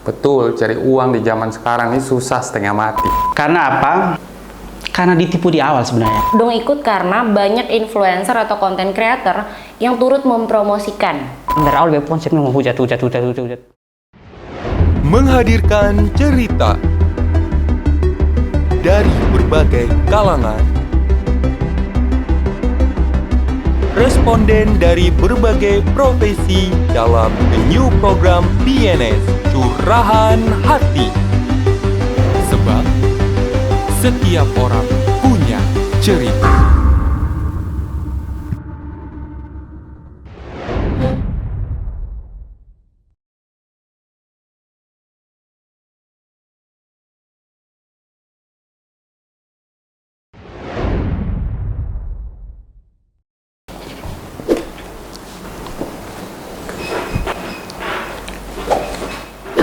Betul, cari uang di zaman sekarang ini susah setengah mati. Karena apa? Karena ditipu di awal sebenarnya. Dong ikut karena banyak influencer atau content creator yang turut mempromosikan. Dari awal beb konsepnya mau hujat. Menghadirkan cerita dari berbagai kalangan. Responden dari berbagai profesi dalam the new program PNS Curahan Hati. Sebab setiap orang punya cerita.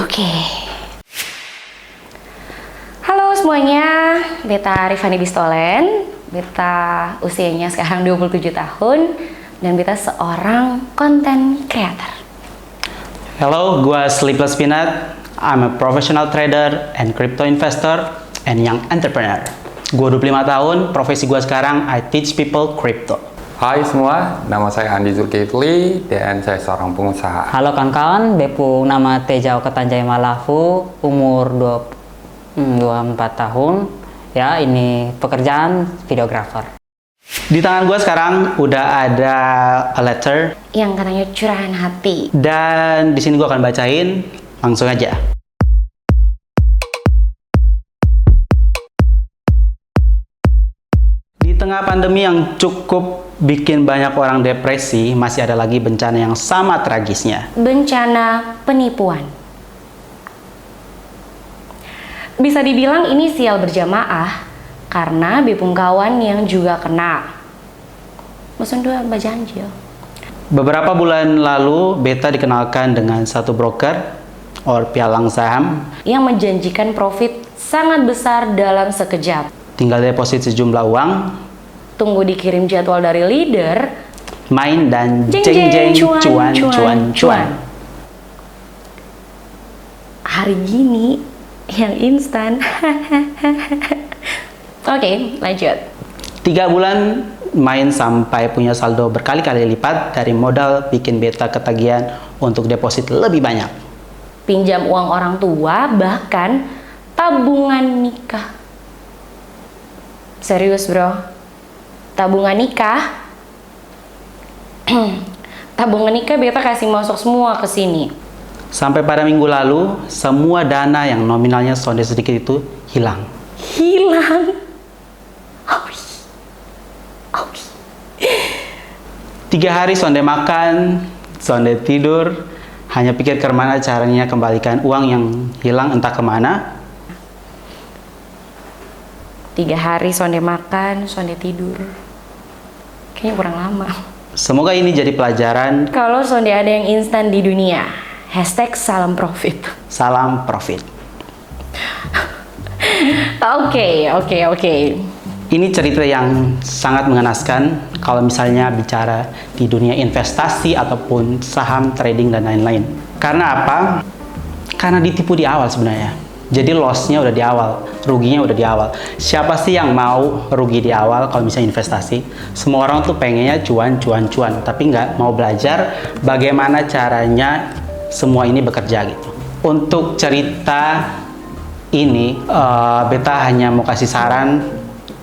Oke. Halo semuanya, Beta Rifani Bistolen. Beta usianya sekarang 27 tahun dan Beta seorang content creator. Hello, gua Sleepless Peanut. I'm a professional trader and crypto investor and young entrepreneur. Gua 25 tahun, profesi gua sekarang I teach people crypto. Hai semua, nama saya Andi Zulkifli dan saya seorang pengusaha. Halo kawan-kawan, bepu nama Tejau Ketanjai Malafu, umur 24 tahun. Ya, ini pekerjaan videographer. Di tangan gua sekarang udah ada a letter Yang katanya curahan hati. dan di sini gua akan bacain, langsung aja. Di tengah pandemi yang cukup bikin banyak orang depresi, masih ada lagi bencana yang sama tragisnya. Bencana penipuan. Bisa dibilang ini sial berjamaah karena bepung kawan yang juga kena. Maksud dua bajanjil. Beberapa bulan lalu, Beta dikenalkan dengan satu broker or pialang saham Yang menjanjikan profit sangat besar dalam sekejap. tinggal deposit sejumlah uang, Tunggu dikirim jadwal dari leader. main dan Jeng, jeng jeng, cuan. Hari gini yang instan. Oke, lanjut. 3 bulan main sampai punya saldo berkali-kali lipat dari modal, bikin Beta ketagihan untuk deposit lebih banyak. Pinjam uang orang tua, bahkan tabungan nikah. Serius bro, tabungan nikah? Tabungan nikah Beta kasih masuk semua ke sini. Sampai pada minggu lalu, semua dana yang nominalnya sonde sedikit itu hilang. Hilang. Awi. 3 hari sonde makan, sonde tidur, hanya pikir kemana caranya kembalikan uang yang hilang entah kemana. 3 hari sonde makan, sonde tidur. Kayaknya kurang lama. Semoga ini jadi pelajaran. Kalau sonde ada yang instan di dunia, hashtag salam profit. Salam profit. Oke. Ini cerita yang sangat mengenaskan kalau misalnya bicara di dunia investasi ataupun saham, trading, dan lain-lain. Karena apa? Karena ditipu di awal sebenarnya. Jadi loss-nya udah di awal, ruginya udah di awal. Siapa sih yang mau rugi di awal kalau misalnya investasi? Semua orang tuh pengennya cuan, tapi nggak mau belajar bagaimana caranya semua ini bekerja gitu. Untuk cerita ini, Beta hanya mau kasih saran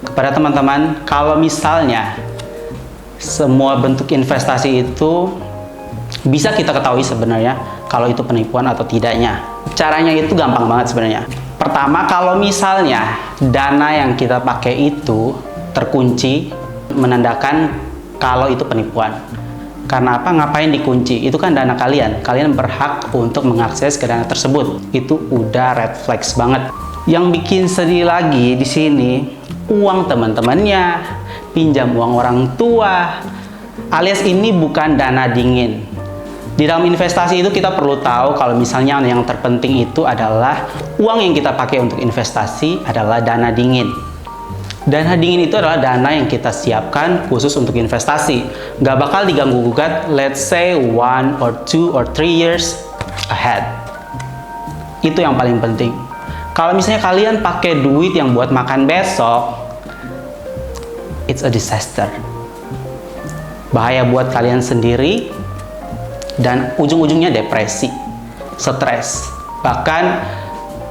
kepada teman-teman, kalau misalnya semua bentuk investasi itu bisa kita ketahui sebenarnya kalau itu penipuan atau tidaknya. Caranya itu gampang banget sebenarnya. Pertama, kalau misalnya dana yang kita pakai itu terkunci, menandakan kalau itu penipuan. Karena apa? Ngapain dikunci? Itu kan dana kalian. Kalian berhak untuk mengakses ke dana tersebut. Itu udah red flags banget. Yang bikin sedih lagi di sini, uang teman-temannya, pinjam uang orang tua, alias ini bukan dana dingin. Di dalam investasi itu kita perlu tahu kalau misalnya yang terpenting itu adalah uang yang kita pakai untuk investasi adalah dana dingin. Dana dingin itu adalah dana yang kita siapkan khusus untuk investasi. Nggak bakal diganggu-gugat, let's say 1 or 2 or 3 years ahead. Itu yang paling penting. Kalau misalnya kalian pakai duit yang buat makan besok, it's a disaster. Bahaya buat kalian sendiri dan ujung-ujungnya depresi, stres. Bahkan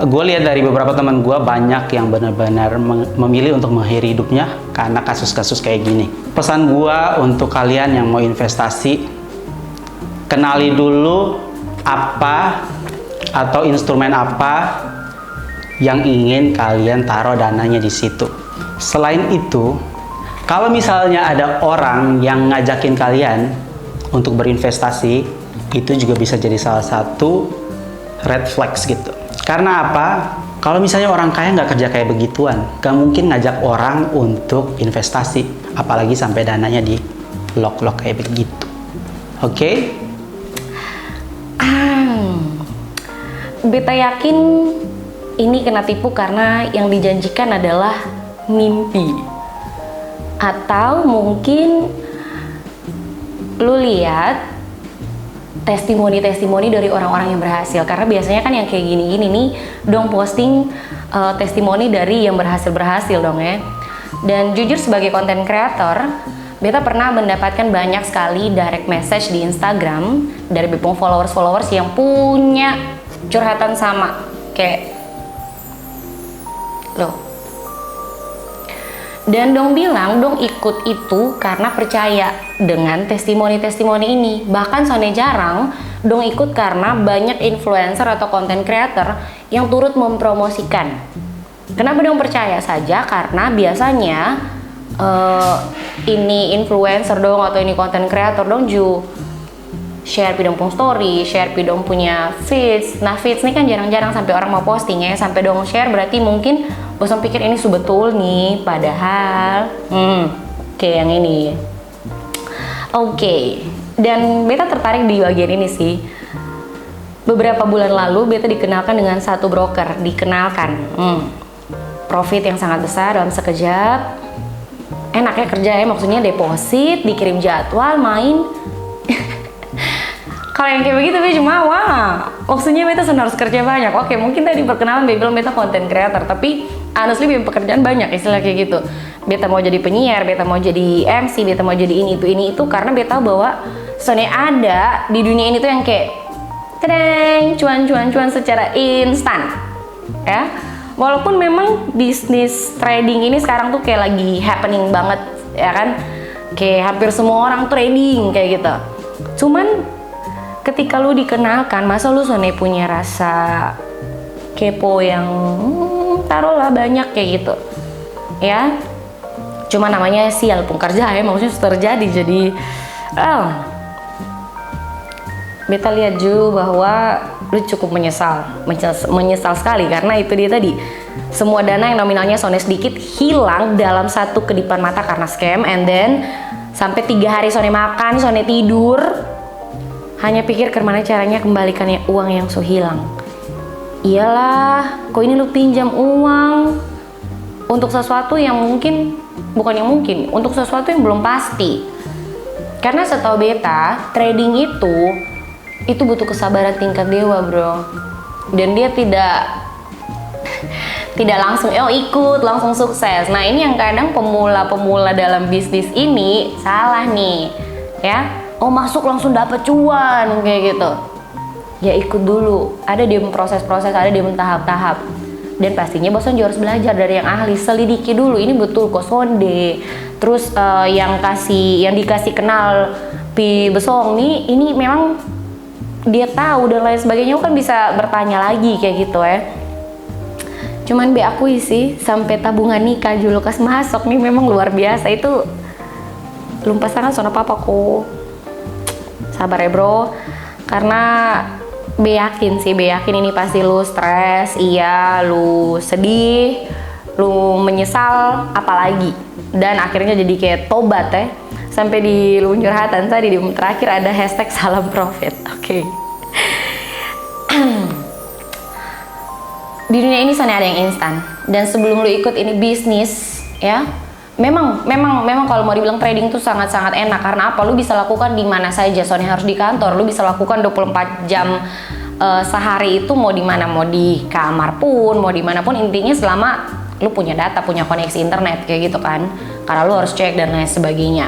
gue lihat dari beberapa teman gue banyak yang benar-benar memilih untuk mengakhiri hidupnya karena kasus-kasus kayak gini. Pesan gue untuk kalian yang mau investasi, kenali dulu apa atau instrumen apa yang ingin kalian taruh dananya di situ. Selain itu, kalau misalnya ada orang yang ngajakin kalian untuk berinvestasi, itu juga bisa jadi salah satu red flags gitu. Karena apa? Kalau misalnya orang kaya nggak kerja kayak begituan, nggak mungkin ngajak orang untuk investasi, apalagi sampai dananya di lock-lock kayak begitu. Oke? Beta yakin ini kena tipu karena yang dijanjikan adalah mimpi. Atau mungkin lu lihat testimoni-testimoni dari orang-orang yang berhasil. Karena biasanya kan yang kayak gini-gini nih dong posting testimoni dari yang berhasil dong ya. Dan jujur sebagai content creator, beta pernah mendapatkan banyak sekali direct message di Instagram dari followers yang punya curhatan sama kayak loh. Dan dong bilang dong ikut itu karena percaya dengan testimoni-testimoni ini. Bahkan soalnya jarang dong ikut karena banyak influencer atau content creator yang turut mempromosikan. Kenapa dong percaya saja? Karena biasanya ini influencer dong atau ini content creator dong share pidong pung story, share pidong punya feeds. Nah feeds ini kan jarang-jarang sampai orang mau posting ya, sampai dong share berarti mungkin bosan pikir ini betul nih, padahal kayak yang ini. Oke. Dan beta tertarik di bagian ini sih. Beberapa bulan lalu beta dikenalkan dengan satu broker, profit yang sangat besar dalam sekejap. Enaknya kerja ya, maksudnya deposit, dikirim jadwal, main. Kalau yang kayak begitu beta cuma wah, maksudnya beta harus kerja banyak. Oke, mungkin tadi perkenalan beta bilang beta content creator, tapi honestly pekerjaan banyak istilah kayak gitu. Beta mau jadi penyiar, beta mau jadi MC, beta mau jadi ini itu karena beta tahu bahwa soalnya ada di dunia ini tuh yang kayak tadang, cuan secara instan. Ya. Walaupun memang bisnis trading ini sekarang tuh kayak lagi happening banget, ya kan? Kayak hampir semua orang trading kayak gitu. Cuman ketika lu dikenalkan, masa lu soalnya punya rasa kepo yang taruhlah banyak kayak gitu ya. Cuma namanya sial pun kerja ya, maksudnya terjadi. Jadi beta lihat juga bahwa lu cukup menyesal sekali karena itu dia tadi, semua dana yang nominalnya soalnya sedikit hilang dalam satu kedipan mata karena scam, and then sampai 3 hari soalnya makan, soalnya tidur, hanya pikir kemana caranya kembalikannya uang yang hilang. Iyalah, kok ini lu pinjam uang untuk sesuatu yang untuk sesuatu yang belum pasti. Karena setahu beta, trading itu butuh kesabaran tingkat dewa, bro. Dan dia tidak langsung ikut langsung sukses. Nah, ini yang kadang pemula dalam bisnis ini salah nih, ya. Masuk langsung dapat cuan kayak gitu. Ya ikut dulu, ada di proses-proses, ada di tahap-tahap. Dan pastinya bosan juga harus belajar dari yang ahli, selidiki dulu ini betul kok sonde. Terus yang dikasih kenal pi besong nih, ini memang dia tahu dan lain sebagainya, kan bisa bertanya lagi kayak gitu ya. Cuman akui sih sampai tabungan nikah dulu kas masuk nih memang luar biasa itu. Belum pasangan sono apa kok. Sabar ya bro, karena yakin ini pasti lu stres, iya, lu sedih, lu menyesal, apalagi. Dan akhirnya jadi kayak tobat ya. Sampai di luncur hatan tadi di terakhir ada hashtag salam profit. Oke. Di dunia ini soalnya ada yang instan. Dan sebelum lu ikut ini bisnis, ya, memang kalau mau dibilang trading tuh sangat-sangat enak. Karena apa? Lu bisa lakukan di mana saja. Soalnya harus di kantor, lu bisa lakukan 24 jam sehari itu mau di mana, mau di kamar pun, mau di mana pun, intinya selama lu punya data, punya koneksi internet kayak gitu kan, karena lu harus cek dan lain sebagainya.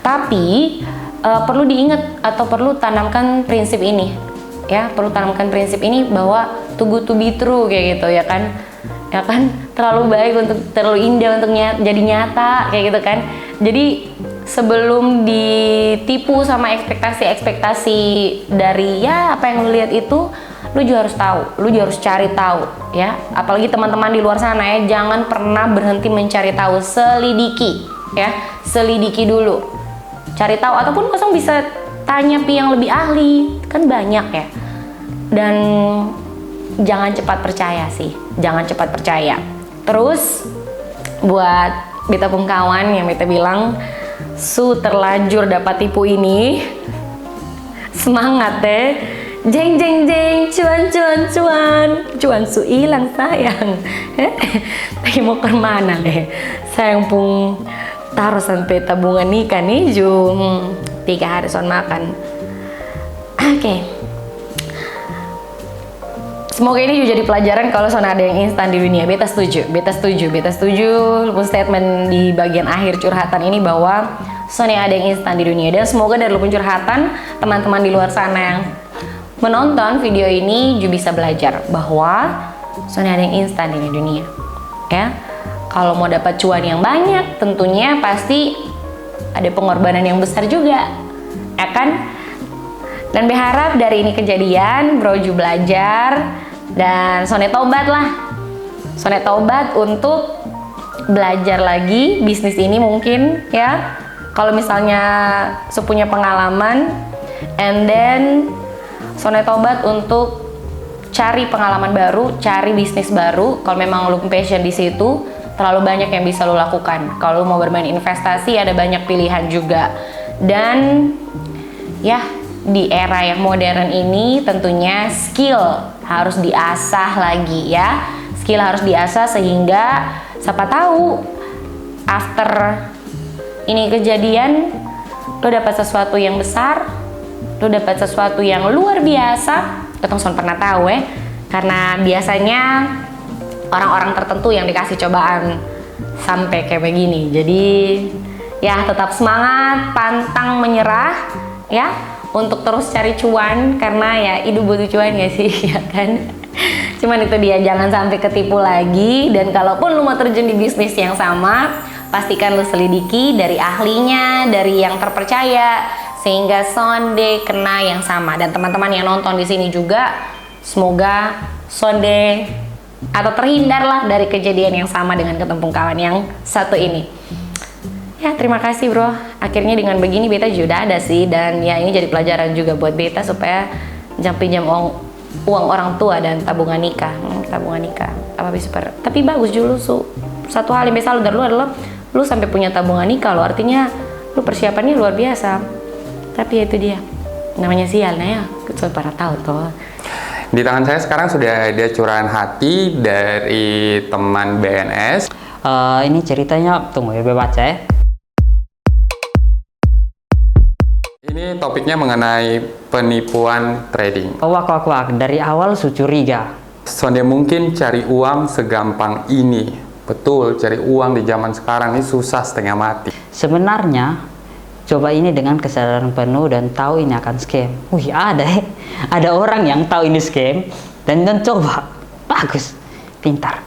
Tapi perlu diingat atau perlu tanamkan prinsip ini ya, perlu tanamkan prinsip ini bahwa too good to be true kayak gitu ya kan, terlalu baik untuk, terlalu indah untuk jadi nyata kayak gitu kan. Jadi sebelum ditipu sama ekspektasi dari ya apa yang lu lihat itu, lu juga harus tahu, lu juga harus cari tahu ya. Apalagi teman-teman di luar sana ya, jangan pernah berhenti mencari tahu, selidiki ya, selidiki dulu, cari tahu, ataupun kosong bisa tanya yang lebih ahli, kan banyak ya. Dan jangan cepat percaya sih, jangan cepat percaya. Terus buat beta pengkawan yang beta bilang terlanjur dapat tipu ini, semangat deh. Jeng jeng jeng, cuan su hilang sayang. Tapi mau ke mana deh? Sayang pun taruh sampai tabungan nikah nih jum 3 hari son makan. Oke. Semoga ini juga jadi pelajaran kalau son ada yang instan di dunia. Beta setuju. Lupun statement di bagian akhir curhatan ini bahwa son ada yang instan di dunia. Dan semoga dari lupun curhatan teman-teman di luar sana yang menonton video ini juga bisa belajar bahwa soalnya ada yang instan di dunia ya. Kalau mau dapat cuan yang banyak, tentunya pasti ada pengorbanan yang besar juga ya kan. Dan berharap dari ini kejadian bro ju belajar dan Sone tobat lah, Sone tobat untuk belajar lagi bisnis ini mungkin ya. Kalau misalnya sepunya pengalaman, and then Sone tobat untuk cari pengalaman baru, cari bisnis baru. Kalau memang lu passion di situ, terlalu banyak yang bisa lu lakukan. Kalau lu mau bermain investasi, ada banyak pilihan juga. Dan ya, di era yang modern ini tentunya skill harus diasah lagi ya. Skill harus diasah sehingga siapa tahu after ini kejadian lu dapat sesuatu yang besar, lu dapat sesuatu yang luar biasa. Ketong son pernah tahu karena biasanya orang-orang tertentu yang dikasih cobaan sampai kayak begini. Jadi ya tetap semangat, pantang menyerah ya, untuk terus cari cuan, karena ya hidup butuh cuan ya sih ya kan. Cuman itu dia, jangan sampai ketipu lagi. Dan kalaupun lu mau terjun di bisnis yang sama, pastikan lu selidiki dari ahlinya, dari yang terpercaya, sehingga sonde kena yang sama. Dan teman-teman yang nonton di sini juga semoga sonde atau terhindarlah dari kejadian yang sama dengan ketempung kawan yang satu ini. Ya, terima kasih bro. Akhirnya dengan begini beta juga ada sih, dan ya ini jadi pelajaran juga buat beta supaya jangan pinjam uang orang tua dan tabungan nikah. Tabungan nikah apa bisa tapi bagus dulu satu hal yang biasa lu dari lu adalah lu sampai punya tabungan nikah lo, artinya lu persiapannya luar biasa. Tapi ya itu dia, namanya sial ya, kita para tahu toh. Di tangan saya sekarang sudah ada curahan hati dari teman BNS. Ini ceritanya, tunggu ya, baca ya. Ini topiknya mengenai penipuan trading. Wak, dari awal su curiga. Sonde mungkin cari uang segampang ini. Betul, cari uang di zaman sekarang ini susah setengah mati. Sebenarnya, coba ini dengan kesadaran penuh dan tahu ini akan scam. Wih, ada orang yang tahu ini scam dan coba. Bagus, pintar.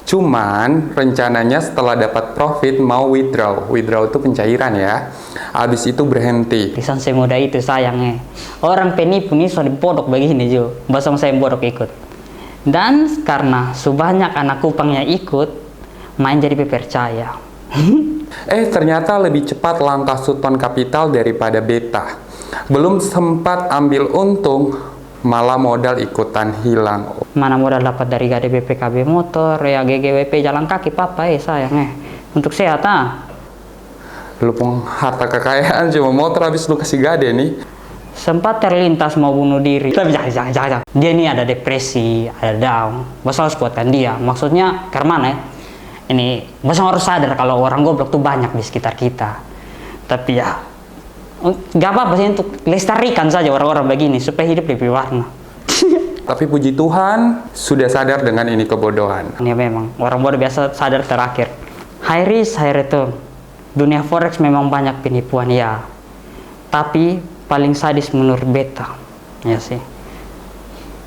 Cuman rencananya setelah dapat profit mau withdraw. Withdraw itu pencairan ya. Habis itu berhenti. Lisan semudah itu sayangnya. Orang penipu ini sudah bodok begini Jo. Bahasa saya bodok ikut. Dan karena sebanyak anak kupangnya ikut, main jadi percaya. Ternyata lebih cepat langkah Suton Capital daripada beta. Belum sempat ambil untung, malah modal ikutan hilang. Mana modal dapat dari gade BPKB motor, ya GGWP jalan kaki papa sayang untuk sehat Lu pun harta kekayaan cuma motor habis lu kasih gade nih. Sempat terlintas mau bunuh diri. Tapi jangan. Dia ini ada depresi, ada down. Bos harus kuatkan dia. Maksudnya karena ini bos harus sadar kalau orang goblok tuh banyak di sekitar kita. Tapi ya gak apa-apa sih, untuk lestarikan saja orang-orang begini supaya hidup lebih warna. Tapi puji Tuhan, sudah sadar dengan ini kebodohan. Ini memang orang bodoh biasa sadar terakhir. High risk, high return. Dunia forex memang banyak penipuan ya. Tapi paling sadis menurut beta. Ya sih.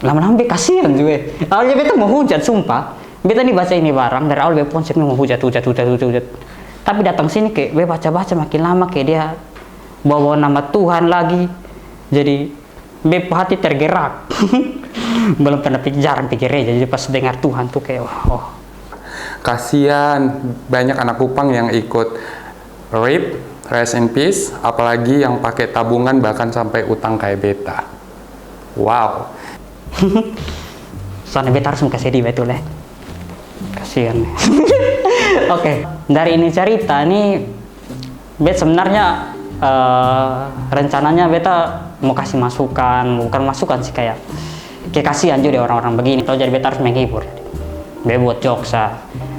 Lama-lama beta kasihan juga. Awalnya beta mau hujat, sumpah. Beta nih baca ini barang dari awal beta ponsel mau hujat. Tapi datang sini kayak beta baca-baca makin lama kayak dia bawa nama Tuhan lagi. Jadi beta hati tergerak. Belum pernah jarang pikir gereja. Jadi pas dengar Tuhan tuh kayak oh. Kasihan banyak anak Kupang yang ikut RIP, rest in peace, apalagi yang pakai tabungan bahkan sampai utang kayak beta. Wow. Soalnya beta harus kasih sedih betul ya. Kasihan. Oke, dari ini cerita nih beta sebenarnya rencananya beta mau kasih masukan, bukan masukan sih kayak kasihan juga orang-orang begini. Tahu jadi beta harus menghibur. Beta buat jokes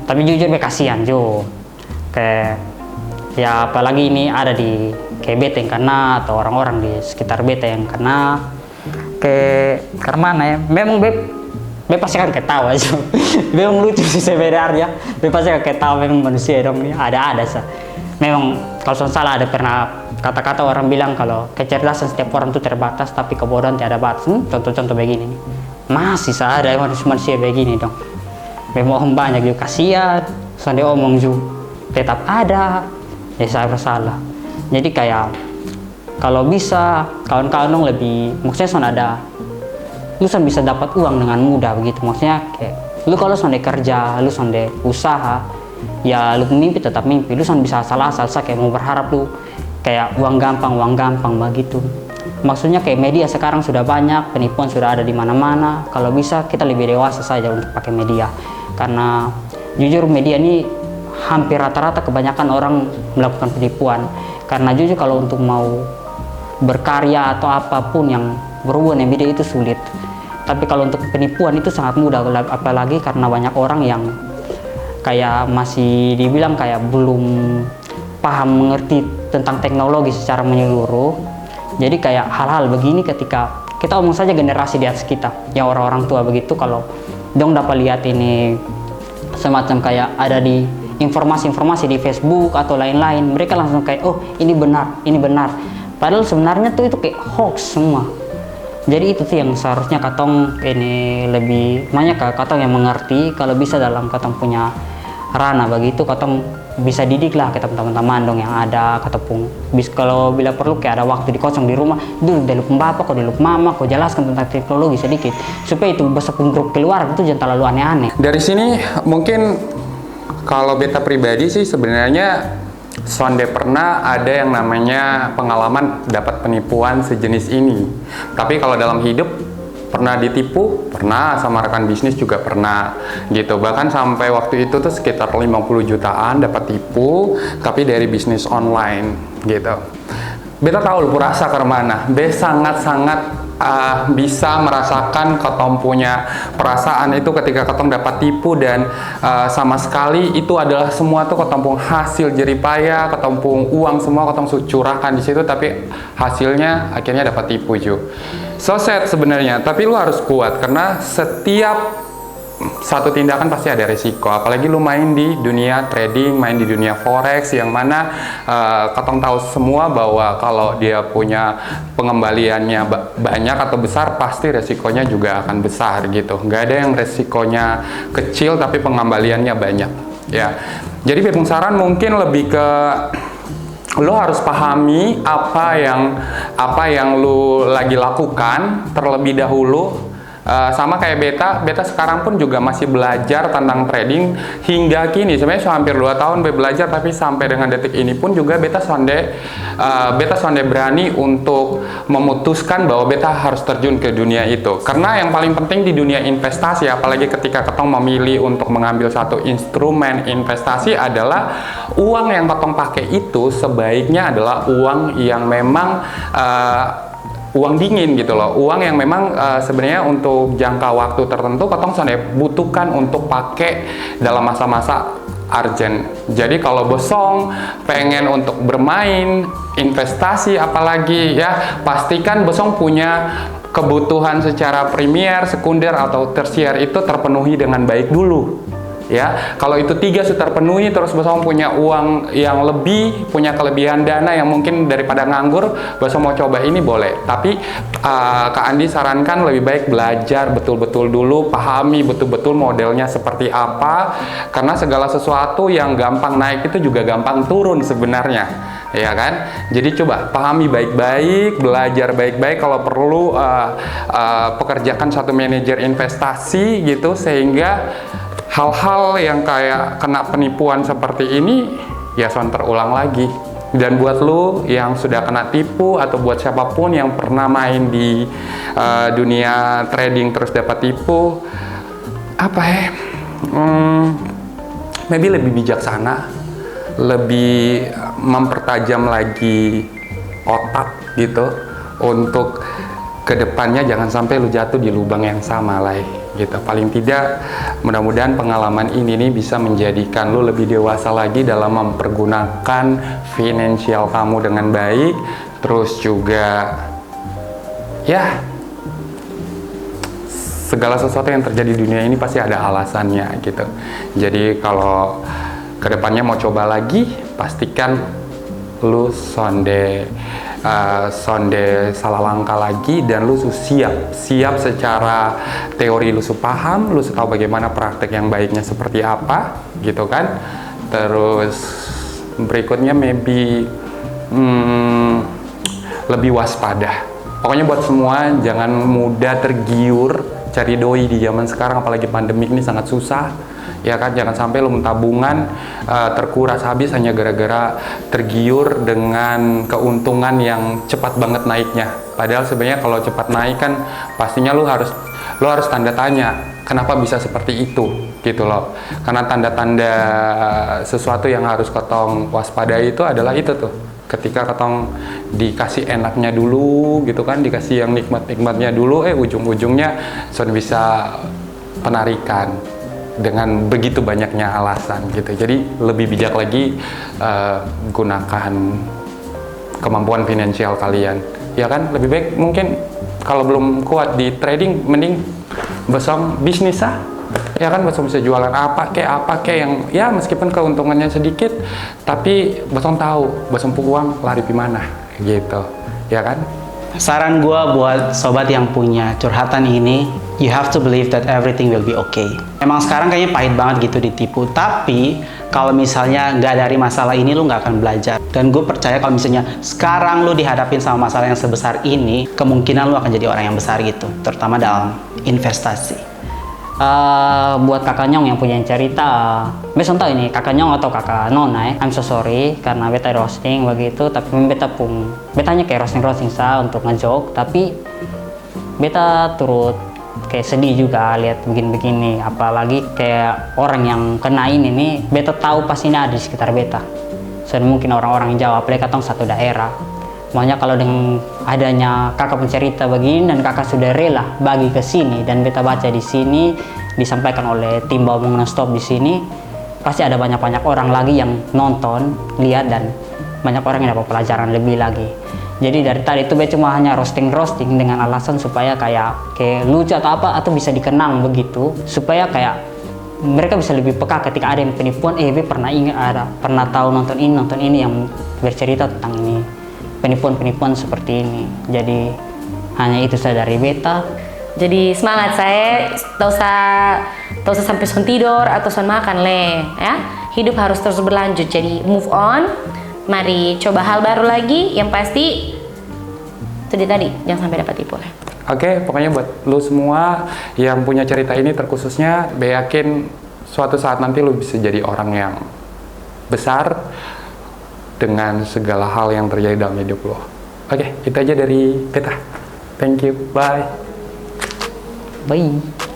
tapi jujur beta kasihan juga. Kayak ya apalagi ini ada di kayak beta yang kena atau orang-orang di sekitar beta yang kena. Karena mana ya, memang beb pasti kan ketawa aja. Memang lucu sih sebenarnya. Beb pasti kan ketawa, memang manusia dong nih, ada sah. Memang kalau salah ada pernah kata-kata orang bilang kalau kecerdasan setiap orang itu terbatas tapi kebodohan tidak ada batas. Contoh-contoh begini nih. Masih ada manusia begini dong. Memang banyak juga kasihan, sampai omong juga tetap ada. Ya saya bersalah. Jadi kayak kalau bisa kawan-kawan dong lebih, maksudnya son ada lu son bisa dapat uang dengan mudah begitu, maksudnya kayak lu kalau son kerja, lu son usaha ya lu mimpi tetap mimpi, lu son bisa asal-asal kayak mau berharap lu kayak uang gampang begitu. Maksudnya kayak media sekarang sudah banyak, penipuan sudah ada di mana-mana. Kalau bisa kita lebih dewasa saja untuk pakai media, karena jujur media ini hampir rata-rata kebanyakan orang melakukan penipuan. Karena jujur kalau untuk mau berkarya atau apapun yang berhubungan dengan media itu sulit. Tapi kalau untuk penipuan itu sangat mudah, apalagi karena banyak orang yang kayak masih dibilang kayak belum paham mengerti tentang teknologi secara menyeluruh. Jadi kayak hal-hal begini ketika kita omong saja generasi di atas kita, yang orang-orang tua begitu, kalau dong dapat lihat ini semacam kayak ada di informasi-informasi di Facebook atau lain-lain, mereka langsung kayak oh ini benar. Padahal sebenarnya tuh itu kayak hoax semua. Jadi itu sih yang seharusnya katong ini lebih banyak katong yang mengerti, kalau bisa dalam katong punya ranah begitu katong bisa didik lah ke teman-teman dong yang ada, katapun kalau bila perlu kayak ada waktu di kosong di rumah, dulu dari bapak kau dari mama kau jelaskan tentang teknologi sedikit supaya itu bahasa grup keluar itu jangan terlalu aneh-aneh. Dari sini mungkin kalau beta pribadi sih sebenarnya sonde pernah ada yang namanya pengalaman dapat penipuan sejenis ini. Tapi kalau dalam hidup pernah ditipu, pernah, sama rekan bisnis juga pernah gitu. Bahkan sampai waktu itu tuh sekitar 50 jutaan dapat tipu, tapi dari bisnis online gitu. Beta tahu lu rasa ke mana. Beta sangat-sangat bisa merasakan ketong punya perasaan itu ketika ketong dapat tipu, dan sama sekali itu adalah semua tuh ketong pun hasil jeripaya, ketong pun uang semua ketong curahkan di situ, tapi hasilnya akhirnya dapat tipu juga. So sad sebenarnya, tapi lu harus kuat karena setiap satu tindakan pasti ada resiko, apalagi lu main di dunia trading, main di dunia forex yang mana ketong tahu semua bahwa kalau dia punya pengembaliannya banyak atau besar, pasti resikonya juga akan besar gitu. Nggak ada yang resikonya kecil tapi pengembaliannya banyak ya. Jadi bepung saran mungkin lebih ke lo harus pahami apa yang lo lagi lakukan terlebih dahulu. Sama kayak beta sekarang pun juga masih belajar tentang trading hingga kini. Sebenarnya sudah hampir 2 tahun belajar, tapi sampai dengan detik ini pun juga beta sonde berani untuk memutuskan bahwa beta harus terjun ke dunia itu. Karena yang paling penting di dunia investasi, apalagi ketika ketong memilih untuk mengambil satu instrumen investasi, adalah uang yang ketong pakai itu sebaiknya adalah uang yang memang uang dingin gitu loh, uang yang memang sebenarnya untuk jangka waktu tertentu ketong butuhkan untuk pakai dalam masa-masa urgent. Jadi kalau bosong pengen untuk bermain investasi apalagi ya, pastikan bosong punya kebutuhan secara primer, sekunder atau tersier itu terpenuhi dengan baik dulu. Ya, kalau itu 3 sudah terpenuhi, terus Bosong punya uang yang lebih, punya kelebihan dana yang mungkin daripada nganggur, Bosong mau coba ini boleh. Tapi Kak Andi sarankan lebih baik belajar betul-betul dulu, pahami betul-betul modelnya seperti apa, karena segala sesuatu yang gampang naik itu juga gampang turun sebenarnya, ya kan? Jadi coba pahami baik-baik, belajar baik-baik, kalau perlu pekerjakan satu manajer investasi gitu, sehingga hal-hal yang kayak kena penipuan seperti ini ya jangan terulang lagi. Dan buat lu yang sudah kena tipu atau buat siapapun yang pernah main di dunia trading terus dapat tipu, apa ya? Maybe lebih bijaksana, lebih mempertajam lagi otak gitu untuk kedepannya jangan sampai lu jatuh di lubang yang sama lah gitu. Paling tidak mudah-mudahan pengalaman ini nih bisa menjadikan lu lebih dewasa lagi dalam mempergunakan finansial kamu dengan baik. Terus juga ya segala sesuatu yang terjadi di dunia ini pasti ada alasannya gitu. Jadi kalau kedepannya mau coba lagi, pastikan lu sonde salah langkah lagi, dan lu siap secara teori, lu paham, lu tahu bagaimana praktek yang baiknya seperti apa gitu kan. Terus berikutnya maybe lebih waspada. Pokoknya buat semua jangan mudah tergiur cari doi di zaman sekarang, apalagi pandemik ini sangat susah. Ya kan, jangan sampai lo tabungan terkuras habis hanya gara-gara tergiur dengan keuntungan yang cepat banget naiknya. Padahal sebenarnya kalau cepat naik kan pastinya lo harus tanda tanya kenapa bisa seperti itu gitu loh. Karena tanda-tanda sesuatu yang harus ketong waspadai itu adalah itu tuh. Ketika ketong dikasih enaknya dulu gitu kan, dikasih yang nikmat-nikmatnya dulu, ujung-ujungnya bisa penarikan dengan begitu banyaknya alasan gitu. Jadi lebih bijak lagi gunakan kemampuan finansial kalian, ya kan. Lebih baik mungkin kalau belum kuat di trading, mending Bosong bisnis ya kan. Bosong bisa jualan apa kayak yang ya meskipun keuntungannya sedikit, tapi Bosong tahu Bosong uang lari di mana gitu, ya kan. Saran gua buat sobat yang punya curhatan ini, you have to believe that everything will be okay. Emang sekarang kayaknya pahit banget gitu ditipu, tapi kalau misalnya nggak dari masalah ini, lu nggak akan belajar. Dan gue percaya kalau misalnya sekarang lu dihadapin sama masalah yang sebesar ini, kemungkinan lu akan jadi orang yang besar gitu, terutama dalam investasi. Buat kakak Nyong yang punya cerita, besok tahu ini kakak Nyong atau kakak Nona I'm so sorry karena beta roasting begitu, tapi betanya kayak roasting sah untuk ngejok, tapi beta turut kayak sedih juga lihat begini-begini, apalagi kayak orang yang kena ini nih, beta tahu pasti ini ada di sekitar beta. So mungkin orang-orang yang jawab, apalagi katong satu daerah. Makanya kalau dengan adanya kakak pencerita begini dan kakak sudah rela bagi ke sini dan beta baca di sini disampaikan oleh tim Bawang Non-Stop di sini, pasti ada banyak-banyak orang lagi yang nonton, lihat, dan banyak orang yang dapat pelajaran lebih lagi. Jadi dari tadi itu beta cuma hanya roasting dengan alasan supaya kayak lucu atau apa, atau bisa dikenang begitu, supaya kayak mereka bisa lebih peka ketika ada yang penipuan. Pernah tahu nonton ini yang bercerita tentang ini, penipuan seperti ini. Jadi hanya itu saja dari beta. Jadi semangat, saya tak usah sampai son tidur atau son makan ya. Hidup harus terus berlanjut, jadi move on. Mari coba hal baru lagi. Yang pasti itu tadi, jangan sampai dapat tipu. Oke, pokoknya buat lu semua yang punya cerita ini terkhususnya, be yakin suatu saat nanti lu bisa jadi orang yang besar dengan segala hal yang terjadi dalam hidup lo. Oke, itu aja dari beta. Thank you, bye. Bye.